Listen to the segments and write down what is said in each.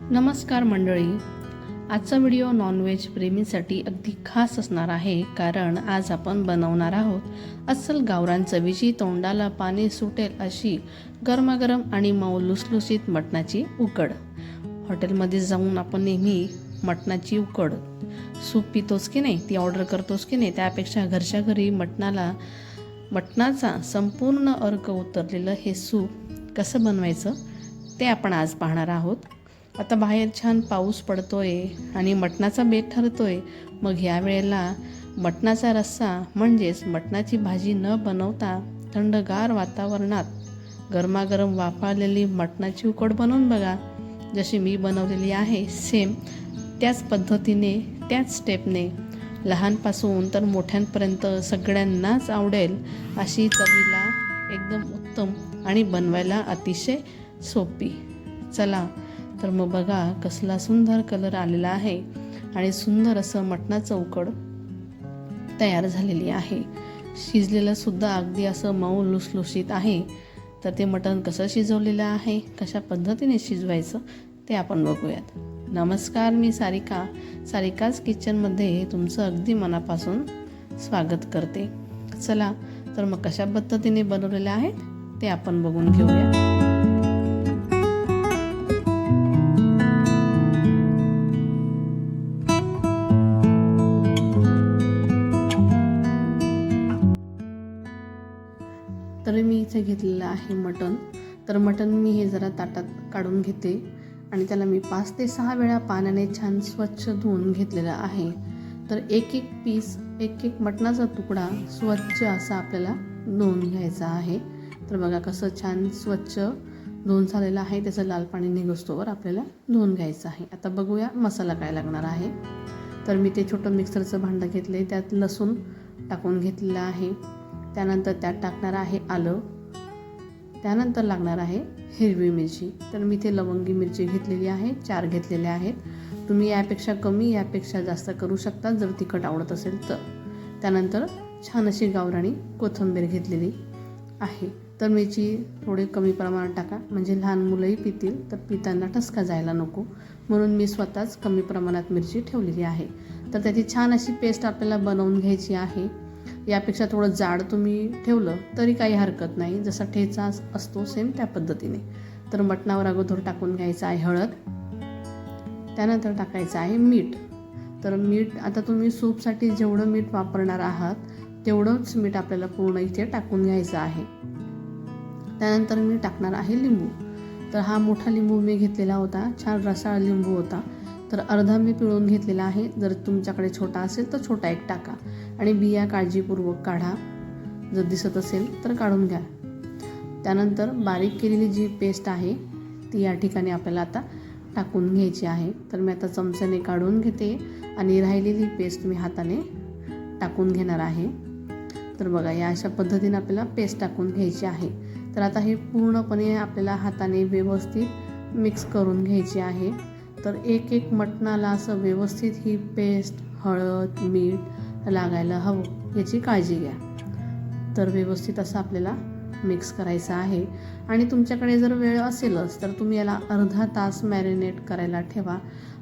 नमस्कार मंडळी. आजचा व्हिडिओ नॉनव्हेज प्रेमींसाठी अगदी खास असणार आहे, कारण आज आपण बनवणार आहोत अस्सल गावरान चवीची, तोंडाला पाणी सुटेल अशी गरमागरम आणि मऊ लुसलुसीत मटणाची उकड. हॉटेलमध्ये जाऊन आपण नेहमी मटणाची उकड सूप पितोच की नाही, ती ऑर्डर करतोच की नाही, त्यापेक्षा घरच्या घरी मटणाचा संपूर्ण अर्क उतरलेलं हे सूप कसं बनवायचं ते आपण आज पाहणार आहोत. आता बाहेर छान पाऊस पडतोय आणि मटणाचा बेत ठरतोय. मग ह्या वेळेला मटणाचा रस्सा म्हणजेच मटणाची भाजी न बनवता थंडगार वातावरणात गरमागरम वाफाळलेली मटणाची उकड बनवून बघा. जशी मी बनवलेली आहे सेम त्याच पद्धतीने, त्याच स्टेपने लहानपासून तर मोठ्यांपर्यंत सगळ्यांनाच आवडेल अशी चवीला एकदम उत्तम आणि बनवायला अतिशय सोपी. चला तर मग बघा, कसला सुंदर कलर आलेला आहे आणि सुंदर असं मटणाचं उकड तयार झालेली आहे. शिजलेलं सुद्धा अगदी असं मऊ लुसलुशीत आहे. तर ते मटण कसं शिजवलेलं आहे, कशा पद्धतीने शिजवायचं ते आपण बघूयात. नमस्कार, मी सारिकाच किचनमध्ये तुमचं अगदी मनापासून स्वागत करते. चला तर मग कशा पद्धतीने बनवलेलं आहे ते आपण बघून घेऊया. तर मी इथे घेतलेलं आहे मटण. तर मटण मी हे जरा ताटात काढून घेते आणि त्याला मी 5 ते 6 वेळा पाण्याने छान स्वच्छ धुवून घेतलेलं आहे. तर एक पीस, एक मटणाचा तुकडा स्वच्छ असा आपल्याला धुवून घ्यायचा आहे. तर बघा कसं छान स्वच्छ धुवून झालेलं आहे. त्याचं लाल पाणी निघोस्तोवर आपल्याला धुवून घ्यायचं आहे. आता बघूया मसाला काय लागणार आहे. तर मी ते छोटं मिक्सरचं भांडं घेतले, त्यात लसूण टाकून घेतलेलं आहे. त्यानंतर त्यात टाकणार आहे आलं. त्यानंतर लागणार आहे हिरवी मिरची. तर मी ते लवंगी मिरची घेतलेली आहे, 4 घेतलेल्या आहेत. तुम्ही यापेक्षा कमी, यापेक्षा जास्त करू शकता जर तिखट आवडत असेल तर. त्यानंतर छान अशी गावरानी कोथिंबीर घेतलेली आहे. तर मिरची थोडी कमी प्रमाणात टाका, म्हणजे लहान मुलंही पितील, तर पिताना ठसका जायला नको, म्हणून मी स्वतःच कमी प्रमाणात मिरची ठेवलेली आहे. तर त्याची छान अशी पेस्ट आपल्याला बनवून घ्यायची आहे. यापेक्षा थोडं जाड तुम्ही ठेवलं तरी काही हरकत नाही, जसा ठेचा असतो सेम त्या पद्धतीने. तर मटणावर अगोदर टाकून घ्यायचं आहे हळद. त्यानंतर टाकायचं आहे मीठ. तर मीठ आता तुम्ही सूपसाठी जेवढं मीठ वापरणार आहात तेवढंच मीठ आपल्याला पूर्ण इथे टाकून घ्यायचं आहे. त्यानंतर मी टाकणार आहे लिंबू. तर हा मोठा लिंबू मी घेतलेला होता, छान रसाळ लिंबू होता. तर अर्धा मी पिळून घेतलेला आहे. जर तुमच्याकडे छोटा असेल तर छोटा एक टाका आणि बिया काळजीपूर्वक काढा. जर दिसत असेल तर काढून घ्या. त्यानंतर बारीक केलेली जी पेस्ट आहे ती या ठिकाणी आपल्याला आता टाकून घ्यायची आहे. तर मी आता चमच्याने काढून घेते आणि राहिलेली पेस्ट मी हाताने टाकून घेणार आहे. तर बघा, या अशा पद्धतीने आपल्याला पेस्ट टाकून घ्यायची आहे. तर आता हे पूर्णपणे आपल्याला हाताने व्यवस्थित मिक्स करून घ्यायची आहे. तर एक मटणाला असं व्यवस्थित ही पेस्ट, हळद, मीठ लागायला हवं याची काळजी घ्या. तर व्यवस्थित असं आपल्याला मिक्स करायचं आहे. आणि तुमच्याकडे जर वेळ असेलच तर तुम्ही याला अर्धा तास मॅरिनेट करायला ठेवा.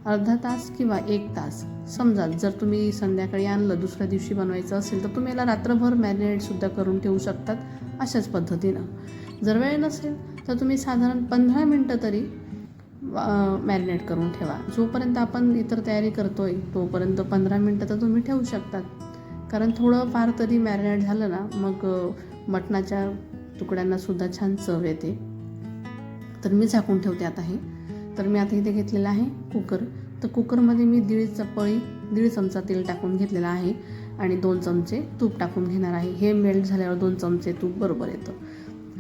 अर्धा तास किंवा 1 तास. समजा जर तुम्ही संध्याकाळी आणलं, दुसऱ्या दिवशी बनवायचं असेल तर तुम्ही याला रात्रभर मॅरिनेटसुद्धा करून ठेवू शकतात अशाच पद्धतीनं. जर वेळ नसेल तर तुम्ही साधारण 15 मिनटं तरी मॅरिनेट करून ठेवा. जोपर्यंत आपण इतर तयारी करतोय तोपर्यंत 15 मिनटं तर तुम्ही ठेवू शकतात, कारण थोडं फार तरी मॅरिनेट झालं ना मग मटणाच्या तुकड्यांना सुद्धा छान चव येते. तर मी झाकून ठेवते आता हे. तर मी आता इथे घेतलेलं आहे कुकर. तर कुकरमध्ये मी 1.5 चमचा तेल टाकून घेतलेलं आहे आणि 2 चमचे तूप टाकून घेणार आहे. हे मेल्ट झाल्यावर 2 चमचे तूप बरोबर येतं.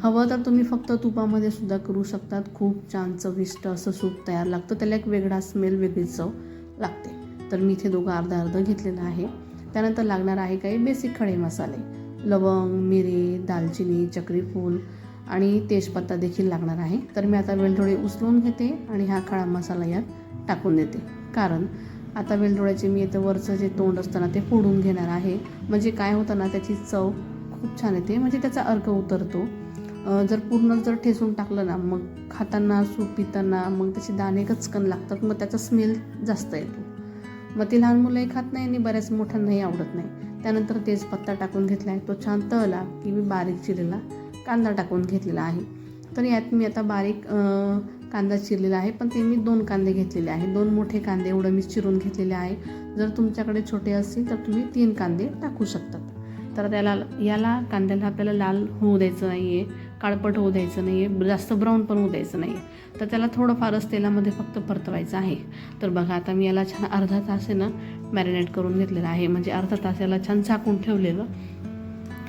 हवं तर तुम्ही फक्त तुपामध्ये सुद्धा करू शकतात. खूप छान चविष्ट असं सूप तयार लागतं. त्याला एक वेगळा स्मेल, वेगळी चव लागते. तर मी इथे दोघं अर्धा घेतलेलं आहे. त्यानंतर लागणार आहे काही बेसिक खडे मसाले. लवंग, मिरी, दालचिनी, चक्रीफूल आणि तेजपत्ता देखील लागणार आहे. तर मी आता वेलदोडे उचलून घेते आणि हा खडा मसाला यात टाकून देते, कारण आता वेलदोड्याचे मी इथं वरचं जे तोंड असतं ना ते फोडून घेणार आहे. म्हणजे काय होतं ना, त्याची चव खूप छान येते, म्हणजे त्याचा अर्क उतरतो. जर पूर्ण जर ठेचून टाकलं ना मग खाताना सूप पिताना मग त्याचे दाणे कचकन लागतात, मग त्याचा स्मेल जास्त येतो. मग ती लहान मुलंही खात नाही आणि बऱ्याच मोठ्यांनाही आवडत नाही. त्यानंतर तेजपत्ता टाकून घेतला आहे, तो छान तळला की मी बारीक चिरलेला कांदा टाकून घेतलेला आहे. तर यात मी आता बारीक कांदा चिरलेला आहे, पण ते मी 2 कांदे घेतलेले आहे. 2 मोठे कांदे एवढं मी चिरून घेतलेले आहे. जर तुमच्याकडे छोटे असतील तर तुम्ही 3 कांदे टाकू शकतात. तर याला कांद्याला आपल्याला लाल होऊ द्यायचं नाही आहे, काळपट होऊ द्यायचं नाही आहे, जास्त ब्राऊन पण होऊ द्यायचं नाही आहे. तर त्याला थोडंफारच तेलामध्ये फक्त परतवायचं आहे. तर बघा आता मी याला छान अर्धा तास आहे ना मॅरिनेट करून घेतलेला आहे, म्हणजे अर्धा तास याला छान झाकून ठेवलेलं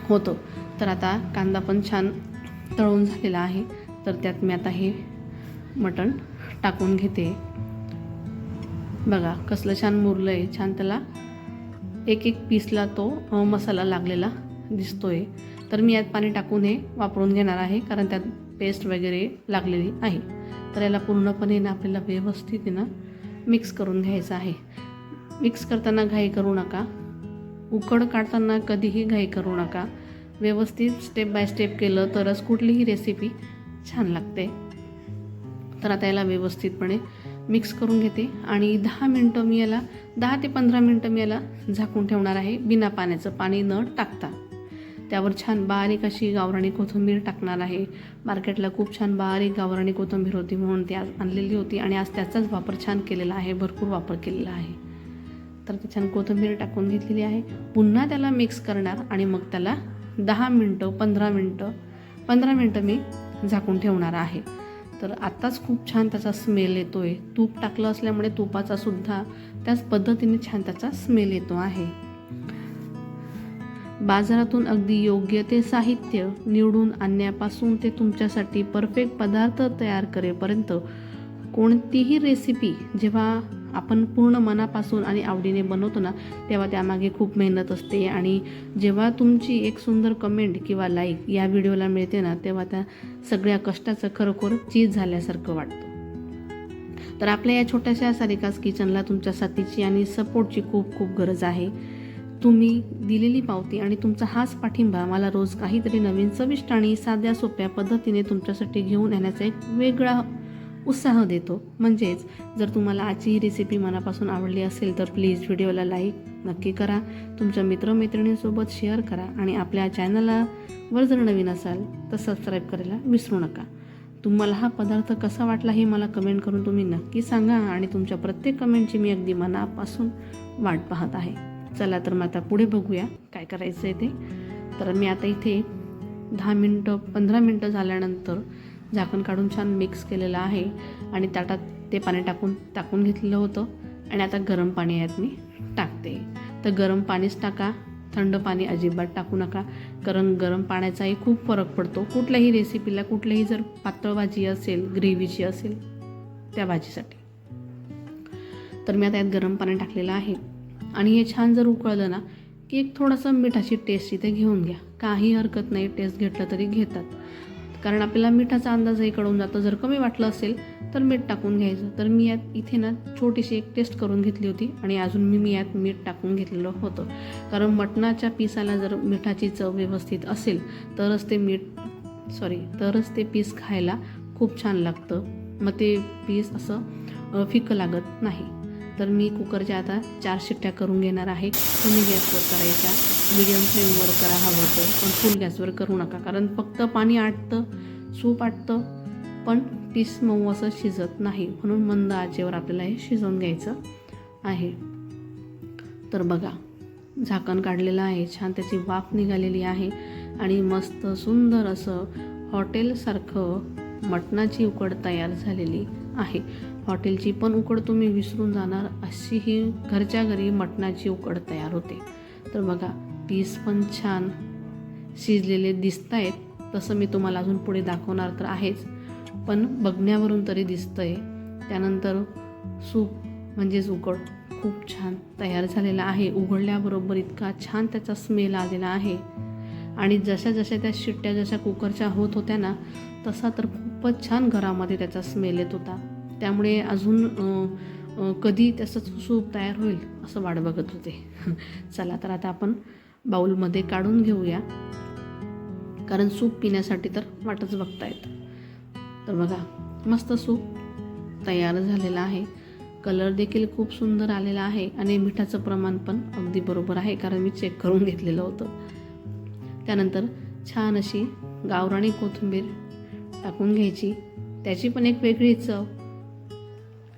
होतं. तर आता कांदा पण छान तळून झालेला आहे. तर त्यात मी आता हे मटण टाकून घेते. बघा कसलं छान मुरलं आहे, छान त्याला एक पीसला तो मसाला लागलेला दिसतोय. तर मी यात पाणी टाकून हे वापरून घेणार आहे, कारण त्यात पेस्ट वगैरे लागलेली आहे. तर याला पूर्णपणे ना आपल्याला व्यवस्थित आहे ना मिक्स करून घ्यायचं आहे. मिक्स करताना घाई करू नका, उकड काढताना कधीही घाई करू नका. व्यवस्थित स्टेप बाय स्टेप केलं तरच कुठलीही रेसिपी छान लागते. तर आता याला व्यवस्थितपणे मिक्स करून घेते आणि 10 ते 15 मिनटं मी याला झाकून ठेवणार आहे, बिना पाण्याचं, पाणी न टाकता. त्यावर छान बारीक अशी गावरानी कोथिंबीर टाकणार आहे. मार्केटला खूप छान बारीक गावरानी कोथिंबीर होती म्हणून ती आज आणलेली होती आणि आज त्याचाच वापर छान केलेला आहे, भरपूर वापर केलेला आहे. तर ती छान कोथिंबीर टाकून घेतलेली आहे. पुन्हा त्याला मिक्स करणार आणि मग त्याला 15 मिनटं मी झाकून ठेवणार आहे. तर आत्ताच खूप छान त्याचा स्मेल येतो आहे. तूप टाकलं असल्यामुळे तुपाचा सुद्धा त्याच पद्धतीने छान त्याचा स्मेल येतो आहे. बाजारातून अगदी योग्य ते साहित्य निवडून आणण्यापासून ते तुमच्यासाठी परफेक्ट पदार्थ तयार करेपर्यंत कोणतीही रेसिपी जेव्हा आपण पूर्ण मनापासून आणि आवडीने बनवतो ना, तेव्हा त्यामागे खूप मेहनत असते. आणि जेव्हा तुमची एक सुंदर कमेंट किंवा लाईक या व्हिडिओला मिळते ना, तेव्हा त्या सगळ्या कष्टाचं खरोखर चीज झाल्यासारखं वाटतं. तर आपल्या या छोट्याशा सारिकास किचनला तुमच्या साथीची आणि सपोर्टची खूप खूप गरज आहे. तुम्ही दिलेली पावती आणि तुमचा हाच पाठिंबा मला रोज काहीतरी नवीन चविष्ट आणि साध्या सोप्या पद्धतीने तुमच्यासाठी घेऊन येण्याचा एक वेगळा उत्साह देतो. म्हणजेच जर तुम्हाला आजची ही रेसिपी मनापासून आवडली असेल तर प्लीज व्हिडिओला लाईक नक्की करा, तुमच्या मित्रमैत्रिणींसोबत शेअर करा आणि आपल्या चॅनलला वर जर नवीन असाल तर सबस्क्राईब करायला विसरू नका. तुम्हाला हा पदार्थ कसा वाटला हे मला कमेंट करून तुम्ही नक्की सांगा आणि तुमच्या प्रत्येक कमेंटची मी अगदी मनापासून वाट पाहत आहे. चला तर मग आता पुढे बघूया काय करायचं आहे ते. तर मी आता इथे 15 मिनटं झाल्यानंतर झाकण काढून छान मिक्स केलेलं आहे आणि ताटात ते पाणी टाकून घेतलेलं होतं आणि आता गरम पाणी यात मी टाकते. तर गरम पाणीच टाका, थंड पाणी अजिबात टाकू नका, कारण गरम पाण्याचाही खूप फरक पडतो कुठल्याही रेसिपीला. कुठल्याही जर पातळ भाजी असेल, ग्रेव्हीची असेल त्या भाजीसाठी. तर मी आता यात गरम पाणी टाकलेलं आहे आणि हे छान जर उकळलं ना की एक थोडंसं मिठाची टेस्ट इथे घेऊन घ्या. काही हरकत नाही, टेस्ट घेतलं तरी घेतात, कारण आपल्याला मिठाचा अंदाजही कळून जातो. जर कमी वाटलं असेल तर मीठ टाकून घ्यायचं. तर मी यात इथे ना छोटीशी एक टेस्ट करून घेतली होती आणि अजून मी यात मीठ टाकून घेतलेलं होतं, कारण मटणाच्या पिसाला जर मिठाची चव व्यवस्थित असेल तरच ते पीस खायला खूप छान लागतं. मग ते पीस असं फिकं लागत नाही. तर मी कुकरच्या आता 4 शिट्ट्या करून घेणार आहे. कमी गॅसवर करायच्या, मीडियम फ्लेमवर करा हवं तर, पण फुल गॅसवर करू नका, कारण फक्त पाणी आटतं, सूप आटतं, पण पीस मऊ असं शिजत नाही. म्हणून मंद आचेवर आपल्याला हे शिजवून घ्यायचं आहे. तर बघा झाकण काढलेलं आहे, छान त्याची वाफ निघालेली आहे आणि मस्त सुंदर असं हॉटेलसारखं मटणाची उकड तयार झालेली आहे. हॉटेलची पण उकड तुम्ही विसरून जाणार अशी ही घरच्या घरी मटणाची उकड तयार होते. तर बघा पीस पण छान शिजलेले दिसत आहेत. तसं मी तुम्हाला अजून पुढे दाखवणार तर आहेच, पण बघण्यावरून तरी दिसतं आहे. त्यानंतर सूप म्हणजेच उकड खूप छान तयार झालेला आहे. उघडल्याबरोबर इतका छान त्याचा स्मेल आलेला आहे आणि जशा त्या शिट्ट्या जशा कुकरच्या होत होत्या ना, तसा तर खूपच छान घरामध्ये त्याचा स्मेल येत होता. त्यामुळे अजून कधी त्याचं सूप तयार होईल असं वाट बघत होते. चला तर आता आपण बाउलमध्ये काढून घेऊया. कारण सूप पिण्यासाठी तर वाटच बघतायत. तर बघा मस्त सूप तयार झालेलं आहे. कलर देखील खूप सुंदर आलेला आहे आणि मिठाचं प्रमाण पण अगदी बरोबर आहे, कारण मी चेक करून घेतलेलं होतं. त्यानंतर छान अशी गावरानी कोथिंबीर टाकून घ्यायची, त्याची पण एक वेगळी चव.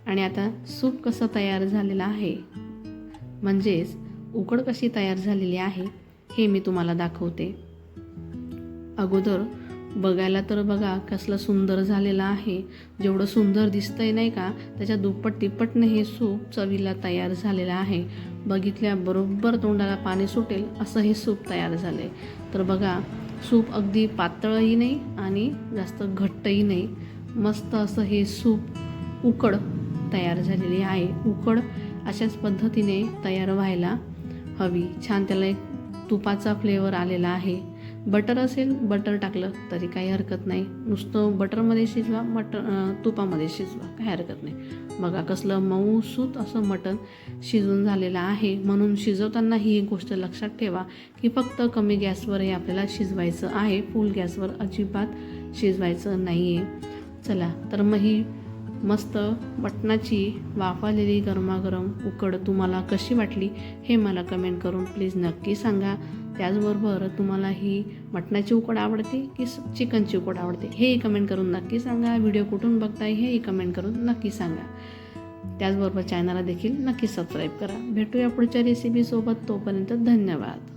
आणि आता सूप कसं तयार झालेलं आहे, म्हणजेच उकड कशी तयार झालेली आहे हे मी तुम्हाला दाखवते. अगोदर बघायला तर बघा कसलं सुंदर झालेलं आहे. जेवढं सुंदर दिसतंय नाही का, त्याच्या दुप्पट तिप्पटने हे सूप चवीला तयार झालेलं आहे. बघितल्याबरोबर तोंडाला पाणी सुटेल असं हे सूप तयार झालं आहे. तर बघा सूप अगदी पातळही नाही आणि जास्त घट्टही नाही, मस्त असं हे सूप उकड तयार झालेली आहे. उकड अशाच पद्धतीने तयार व्हायला हवी. छान त्याला एक तुपाचा फ्लेवर आलेला आहे. बटर असेल बटर टाकलं तरी काही हरकत नाही, नुसतं बटरमध्ये शिजवा, तुपामध्ये शिजवा, काही हरकत नाही. बघा कसलं मऊसूत असं मटण शिजून झालेलं आहे. म्हणून शिजवताना ही एक गोष्ट लक्षात ठेवा की फक्त कमी गॅसवर हे आपल्याला शिजवायचं आहे, फुल गॅसवर अजिबात शिजवायचं नाही आहे. चला तर मग ही मस्त मटणाची वाफालेली गरमागरम उकड तुम्हाला कशी वाटली हे मला कमेंट करून प्लीज नक्की सांगा. त्याचबरोबर तुम्हाला ही मटणाची उकड आवडते की चिकनची उकड आवडते हेही कमेंट करून नक्की सांगा. व्हिडिओ कुठून बघताय हेही कमेंट करून नक्की सांगा. त्याचबरोबर चॅनलला देखील नक्की सबस्क्राईब करा. भेटूया पुढच्या रेसिपीसोबत. तोपर्यंत धन्यवाद.